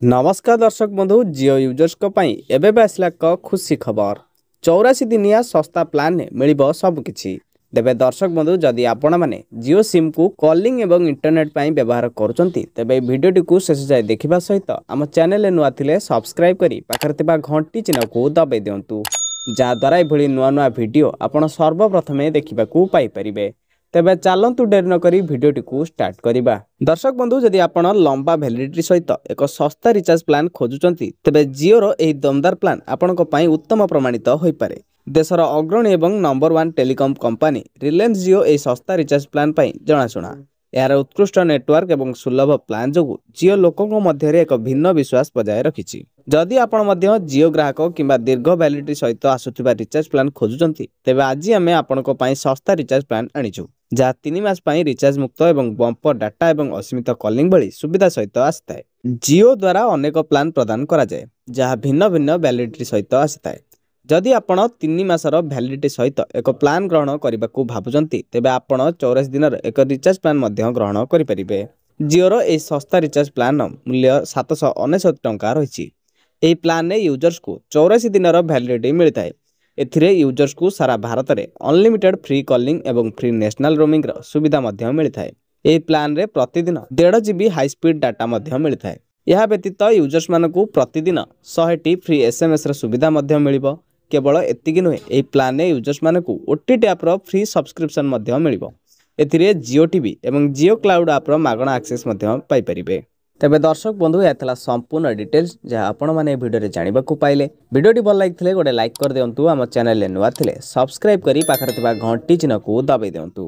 नमस्कार दर्शक बंधु जियो यूजर्स को पाई एबे भी आसला एक खुशी खबर 84 दिनिया सस्ता प्लान मिलिबो सब किछि। तेबे दर्शक बंधु जदि आपण माने जियो सिम को कॉलिंग एवं इंटरनेट पाई व्यवहार करूचंती तेबे वीडियोटी को शेष जाय देखिबा सहित आम चैनल नुआ थिले सब्सक्राइब करी पाखर थिबा घंटी चिन्ह को दबाई दियंतु जा द्वारा एभली नुआ नुआ वीडियो आपण सर्वप्रथमे देखिबा को पाई परिबे। तेबे चलतु डेरी न करी भिडियोटी को स्टार्ट करिबा। दर्शक बंधु जदि आपण लंबा वैलिडिटी सहित एक सस्ता रिचार्ज प्लान खोजुचंती तेबे जियो रो एही दमदार प्लान आपणक पई उत्तम प्रमाणित होई पारे। देशर अग्रणी एवं नंबर 1 टेलीकॉम कंपनी रिलायंस जियो एही सस्ता रिचार्ज प्लान पई जणाशुना। यार उत्कृष्ट नेटवर्क एवं सुलभ प्लान जोगु जियो लोकଙ୍କ मध्यरे एक भिन्न विश्वास बजाय रखिछि। जदि आपण मध्य जियो ग्राहक किंबा दीर्घ वैलिडिटी सहित आसुथिबा रिचार्ज प्लान खोजुचंती तेबे आज आमे आपणक पई सस्ता रिचार्ज प्लान आनिछु जहाँ 3 मास पाई रिचार्ज मुक्त एवं बंपर डाटा एवं असीमित कॉलिंग भली सुविधा सहित आसिताए। जियो द्वारा अनेक प्लान प्रदान करा जाए जहाँ भिन्न भिन्न वैलिडिटी सहित आसिताए। जदि आपण 3 मासर वैलिडिटी सहित एक प्लान ग्रहण करबाकू भाबुचंती तेबे आपण 84 दिनर एक रिचार्ज प्लान मध्य ग्रहण करि परिबे। जियो रो ए सस्ता रिचार्ज प्लान मूल्य 799 टंका रहिछि। एही प्लान ने यूजर्स को 84 दिनर वैलिडिटी मिलताए। एथिरे यूजर्स को सारा भारत में अनलिमिटेड फ्री कॉलिंग एवं फ्री नेशनल रोमिंग रो सुविधा मध्य मिलता है। एही प्लान रे प्रतिदिन 1.5 GB हाई स्पीड डाटा मध्य मिलता है। यह व्यतीत यूजर्स मानकू प्रतिदिन 100 फ्री एसएमएस रो सुविधा मध्य मिलिबो। केवल एतिकी नुहे एही प्लान ने यूजर्स मानकू ओटीटी ऐप रो फ्री सब्सक्रिप्शन मध्य मिलिबो। एथिरे जियो टीवी एवं जियो क्लाउड ऐप रो मागणा एक्सेस मध्य पाई परिबे। तेबे दर्शक बंधु यह संपूर्ण डिटेल्स जहाँ आपण मैंने भिडियो जानवा पाइले। भिडियोटी भल लगी गोटे लाइक कर दिंतु। आम चैनल नुआ थिले सब्सक्राइब करी पाखरे थिबा घंटी चिन्ह को दबाई दिंतु।